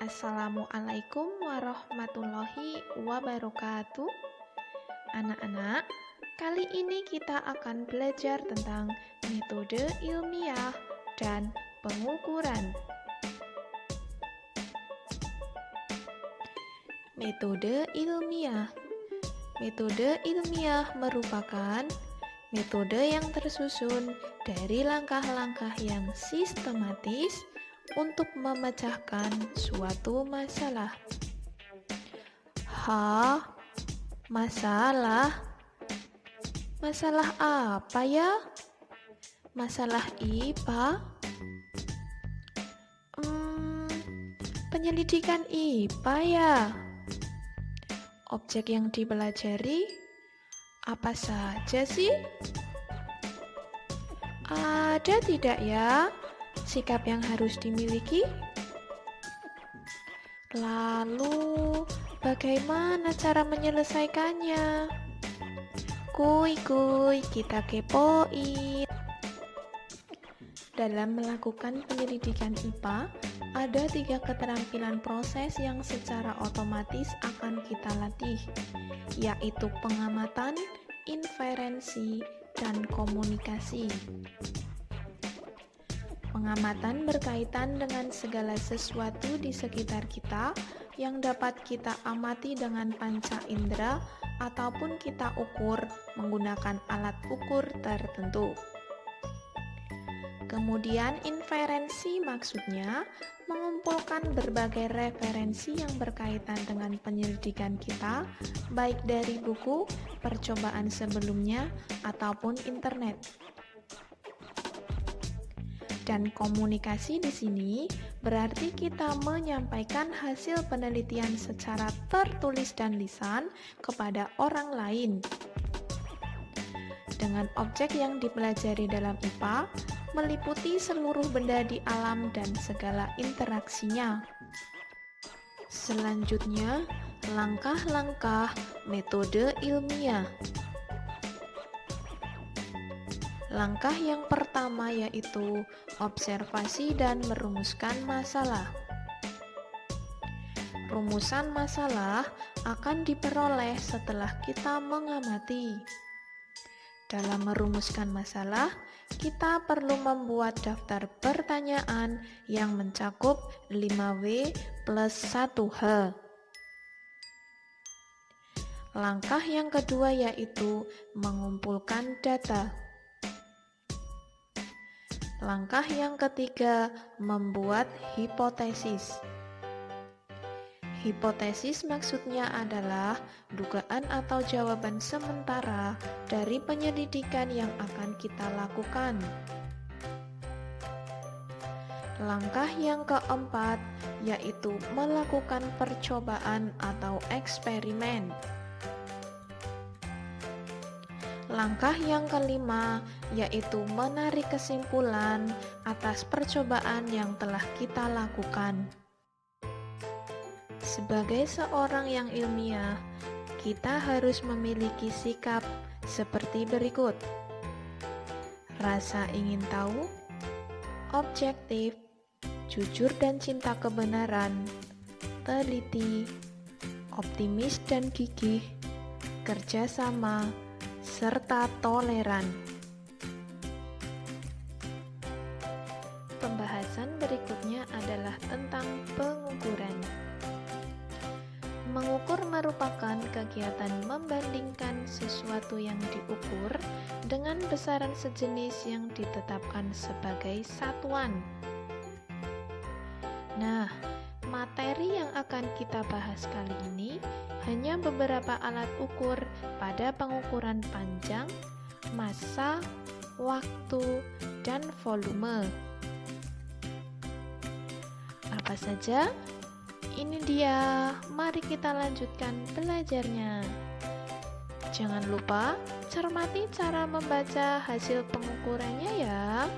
Assalamualaikum warahmatullahi wabarakatuh. Anak-anak, kali ini kita akan belajar tentang metode ilmiah dan pengukuran. Metode ilmiah. Metode ilmiah merupakan metode yang tersusun dari langkah-langkah yang sistematis untuk memecahkan suatu masalah. Masalah? Masalah apa ya? Masalah IPA? Penyelidikan IPA ya? Objek yang dipelajari apa saja sih? Ada tidak ya sikap yang harus dimiliki? Lalu, bagaimana cara menyelesaikannya? Kuy, kita kepoin. Dalam melakukan penyelidikan IPA, ada 3 keterampilan proses yang secara otomatis akan kita latih, yaitu pengamatan, inferensi, dan komunikasi. Pengamatan berkaitan dengan segala sesuatu di sekitar kita yang dapat kita amati dengan panca indera ataupun kita ukur menggunakan alat ukur tertentu. Kemudian inferensi maksudnya mengumpulkan berbagai referensi yang berkaitan dengan penyelidikan kita, baik dari buku, percobaan sebelumnya, ataupun internet. Dan komunikasi di sini berarti kita menyampaikan hasil penelitian secara tertulis dan lisan kepada orang lain. Dengan objek yang dipelajari dalam IPA, meliputi seluruh benda di alam dan segala interaksinya. Selanjutnya, langkah-langkah metode ilmiah. Langkah yang pertama yaitu observasi dan merumuskan masalah. Rumusan masalah akan diperoleh setelah kita mengamati. Dalam merumuskan masalah, kita perlu membuat daftar pertanyaan yang mencakup 5W plus 1H. Langkah yang kedua yaitu mengumpulkan data. Langkah yang ketiga, membuat hipotesis. Hipotesis maksudnya adalah dugaan atau jawaban sementara dari penyelidikan yang akan kita lakukan. Langkah yang keempat yaitu melakukan percobaan atau eksperimen. Langkah yang kelima yaitu menarik kesimpulan atas percobaan yang telah kita lakukan. Sebagai seorang yang ilmiah, kita harus memiliki sikap seperti berikut: rasa ingin tahu, objektif, jujur dan cinta kebenaran, teliti, optimis dan gigih, kerjasama, serta toleran. Pembahasan berikutnya adalah tentang pengukuran. Mengukur merupakan kegiatan membandingkan sesuatu yang diukur dengan besaran sejenis yang ditetapkan sebagai satuan. Nah, materi yang akan kita bahas kali ini hanya beberapa alat ukur pada pengukuran panjang, massa, waktu, dan volume. Apa saja? Ini dia, mari kita lanjutkan belajarnya. Jangan lupa cermati cara membaca hasil pengukurannya ya.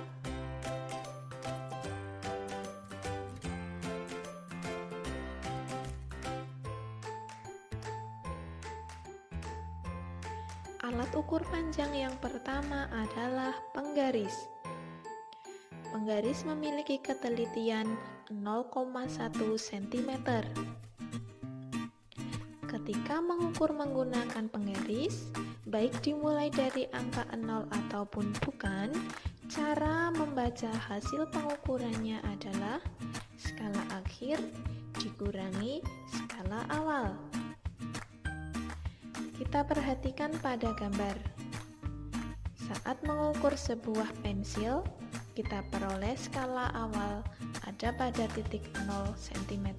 Alat ukur panjang yang pertama adalah penggaris. Penggaris memiliki ketelitian 0,1 cm. Ketika mengukur menggunakan penggaris, baik dimulai dari angka 0 ataupun bukan, cara membaca hasil pengukurannya adalah skala akhir dikurangi skala awal. Kita perhatikan pada gambar. Saat mengukur sebuah pensil, kita peroleh skala awal ada pada titik 0 cm.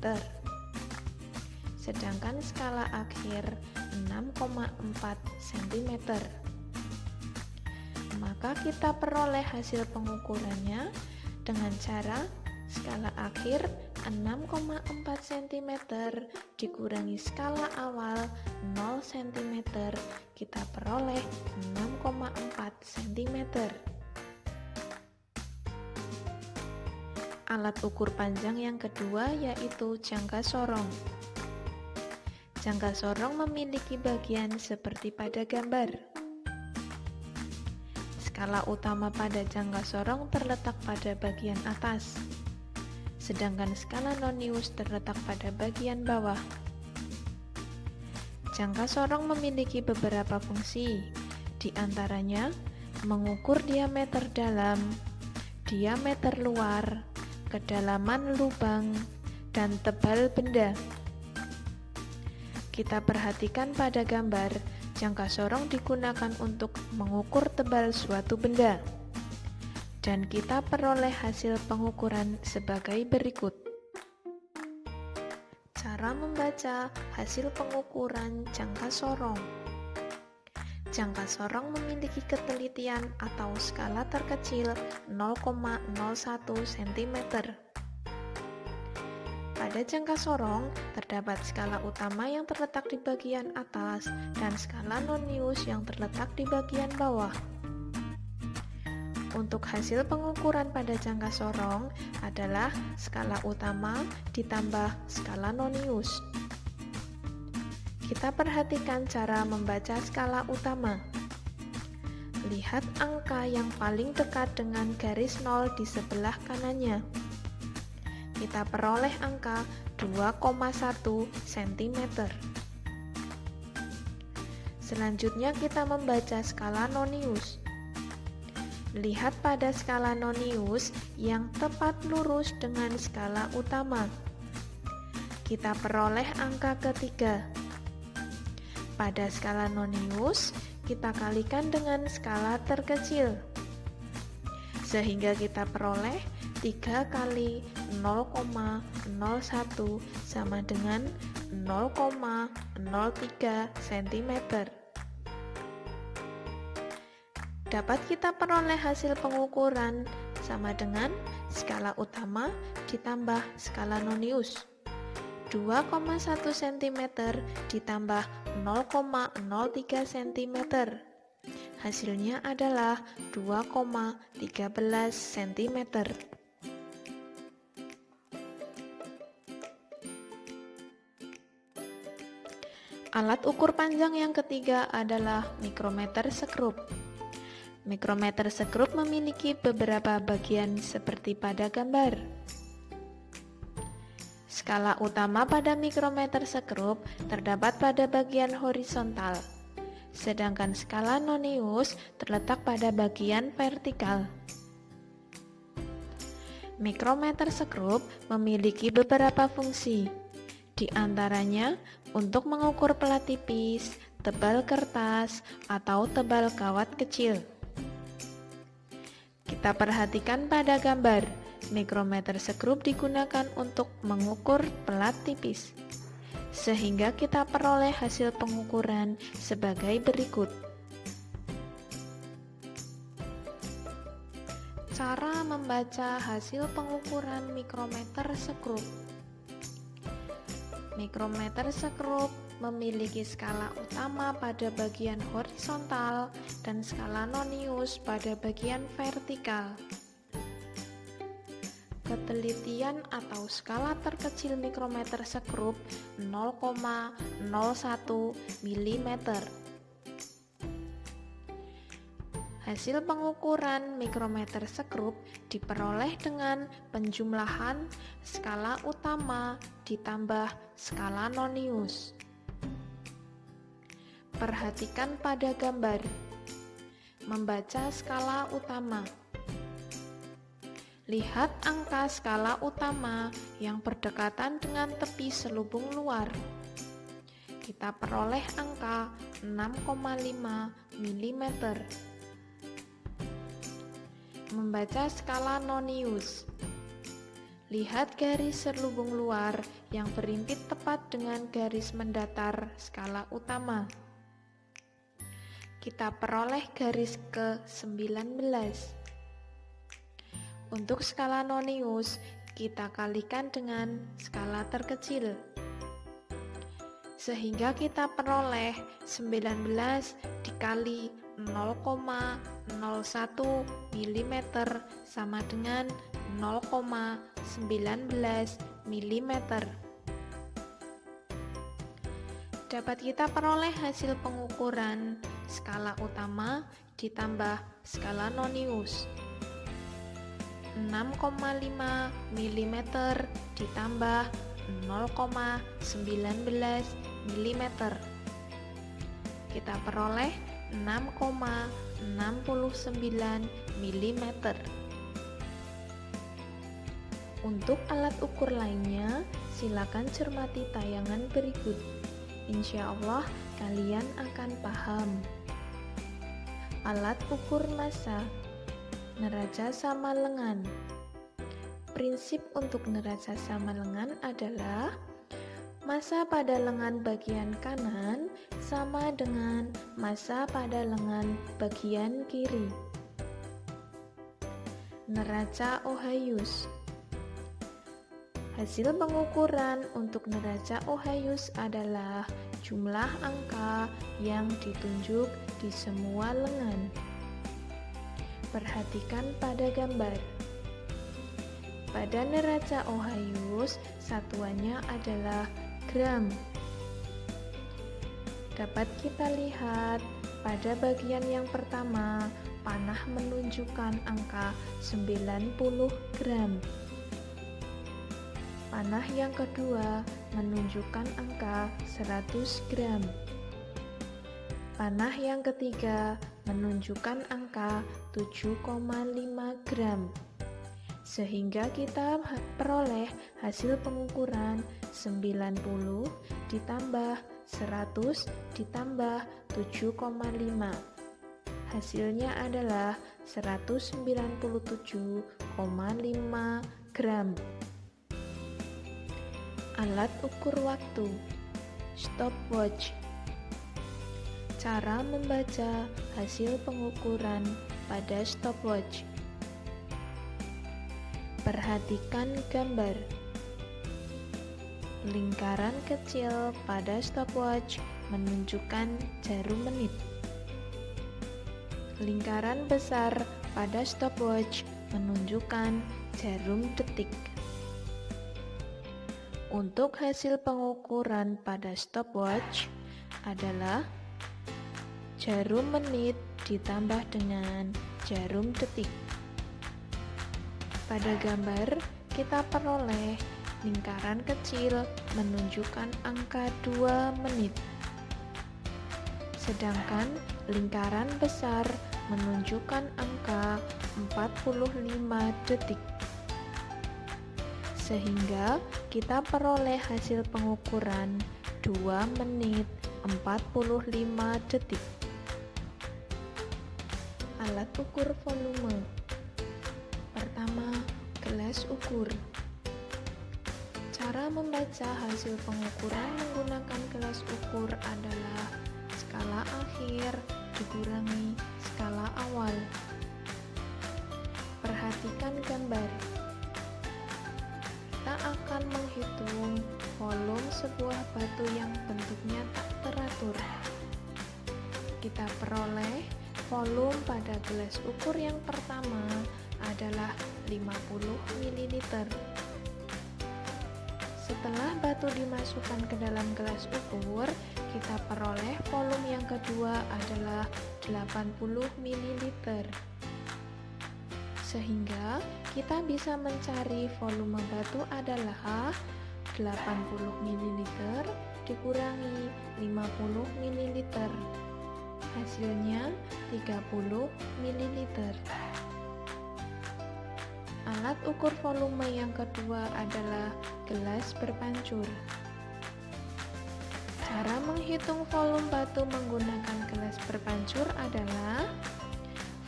Sedangkan skala akhir 6,4 cm. Maka kita peroleh hasil pengukurannya dengan cara skala akhir 6,4 cm dikurangi skala awal 0 cm, kita peroleh 6,4 cm. Alat ukur panjang yang kedua yaitu jangka sorong. Jangka sorong memiliki bagian seperti pada gambar. Skala utama pada jangka sorong terletak pada bagian atas, sedangkan skala nonius terletak pada bagian bawah. Jangka sorong memiliki beberapa fungsi, di antaranya mengukur diameter dalam, diameter luar, kedalaman lubang, dan tebal benda. Kita perhatikan pada gambar, jangka sorong digunakan untuk mengukur tebal suatu benda. Dan kita peroleh hasil pengukuran sebagai berikut. Cara membaca hasil pengukuran jangka sorong. Jangka sorong memiliki ketelitian atau skala terkecil 0,01 cm. Pada jangka sorong, terdapat skala utama yang terletak di bagian atas dan skala nonius yang terletak di bagian bawah. Untuk hasil pengukuran pada jangka sorong adalah skala utama ditambah skala nonius. Kita perhatikan cara membaca skala utama. Lihat angka yang paling dekat dengan garis 0 di sebelah kanannya. Kita peroleh angka 2,1 cm. Selanjutnya kita membaca skala nonius. Lihat pada skala nonius yang tepat lurus dengan skala utama. Kita peroleh angka ketiga. Pada skala nonius, kita kalikan dengan skala terkecil, sehingga kita peroleh 3 kali 0,01 sama dengan 0,03 cm. Dapat kita peroleh hasil pengukuran sama dengan skala utama ditambah skala nonius. 2,1 cm ditambah 0,03 cm. Hasilnya adalah 2,13 cm. Alat ukur panjang yang ketiga adalah mikrometer sekrup. Mikrometer sekrup memiliki beberapa bagian seperti pada gambar. Skala utama pada mikrometer sekrup terdapat pada bagian horizontal, sedangkan skala nonius terletak pada bagian vertikal. Mikrometer sekrup memiliki beberapa fungsi, di antaranya untuk mengukur pelat tipis, tebal kertas, atau tebal kawat kecil. Kita perhatikan pada gambar, mikrometer sekrup digunakan untuk mengukur pelat tipis, sehingga kita peroleh hasil pengukuran sebagai berikut. Cara membaca hasil pengukuran mikrometer sekrup. Mikrometer sekrup memiliki skala utama pada bagian horizontal dan skala nonius pada bagian vertikal. Ketelitian atau skala terkecil mikrometer sekrup 0,01 mm. Hasil pengukuran mikrometer sekrup diperoleh dengan penjumlahan skala utama ditambah skala nonius. Perhatikan pada gambar. Membaca skala utama. Lihat angka skala utama yang berdekatan dengan tepi selubung luar. Kita peroleh angka 6,5 mm. Membaca skala nonius. Lihat garis selubung luar yang berimpit tepat dengan garis mendatar skala utama. Kita peroleh garis ke-19. Untuk skala nonius, kita kalikan dengan skala terkecil. Sehingga kita peroleh 19 dikali 0,01 mm sama dengan 0,19 mm. Dapat kita peroleh hasil pengukuran skala utama ditambah skala nonius. 6,5 mm ditambah 0,19 mm. Kita peroleh 6,69 mm. Untuk alat ukur lainnya, silakan cermati tayangan berikut. Insya Allah kalian akan paham. Alat ukur massa, neraca sama lengan. Prinsip untuk neraca sama lengan adalah massa pada lengan bagian kanan sama dengan massa pada lengan bagian kiri. Neraca Ohayus. Hasil pengukuran untuk neraca Ohayus adalah jumlah angka yang ditunjuk di semua lengan. Perhatikan pada gambar. Pada neraca Ohayus, satuannya adalah gram. Dapat kita lihat pada bagian yang pertama, panah menunjukkan angka 90 gram. Panah yang kedua menunjukkan angka 100 gram. Panah yang ketiga menunjukkan angka 7,5 gram. Sehingga kita peroleh hasil pengukuran 90 ditambah 100 ditambah 7,5. Hasilnya adalah 197,5 gram. Alat ukur waktu, stopwatch. Cara membaca hasil pengukuran pada stopwatch. Perhatikan gambar. Lingkaran kecil pada stopwatch menunjukkan jarum menit. Lingkaran besar pada stopwatch menunjukkan jarum detik. Untuk hasil pengukuran pada stopwatch adalah jarum menit ditambah dengan jarum detik. Pada gambar kita peroleh lingkaran kecil menunjukkan angka 2 menit. Sedangkan lingkaran besar menunjukkan angka 45 detik. Sehingga kita peroleh hasil pengukuran 2 menit 45 detik. Alat ukur volume. Pertama, gelas ukur. Cara membaca hasil pengukuran menggunakan gelas ukur adalah skala akhir dikurangi skala awal. Perhatikan gambar. Kita akan menghitung volume sebuah batu yang bentuknya tak teratur. Kita peroleh volume pada gelas ukur yang pertama adalah 50 ml. Setelah batu dimasukkan ke dalam gelas ukur, kita peroleh volume yang kedua adalah 80 ml. Sehingga kita bisa mencari volume batu adalah 80 ml dikurangi 50 ml. Hasilnya 30 ml. Alat ukur volume yang kedua adalah gelas berpancur. Cara menghitung volume batu menggunakan gelas berpancur adalah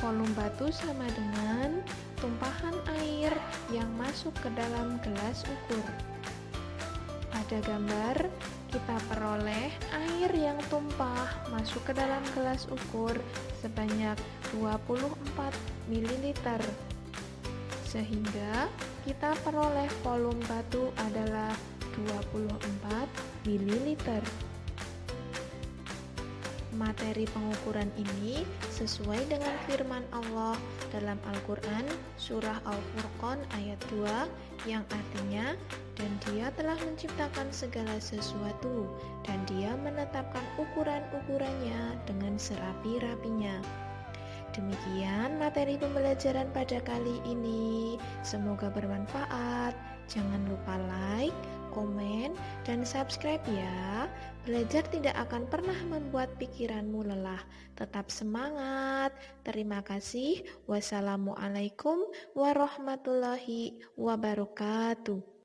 volume batu sama dengan tumpahan air yang masuk ke dalam gelas ukur. Pada gambar, kita peroleh air yang tumpah masuk ke dalam gelas ukur sebanyak 24 ml. Sehingga kita peroleh volume batu adalah 24 ml. Materi pengukuran ini sesuai dengan firman Allah dalam Al-Quran surah Al-Furqan ayat 2 yang artinya, dan Dia telah menciptakan segala sesuatu dan Dia menetapkan ukuran-ukurannya dengan serapi-rapinya. Demikian materi pembelajaran pada kali ini. Semoga bermanfaat. Jangan lupa like, komen, dan subscribe ya. Belajar tidak akan pernah membuat pikiranmu lelah. Tetap semangat. Terima kasih. Wassalamualaikum warahmatullahi wabarakatuh.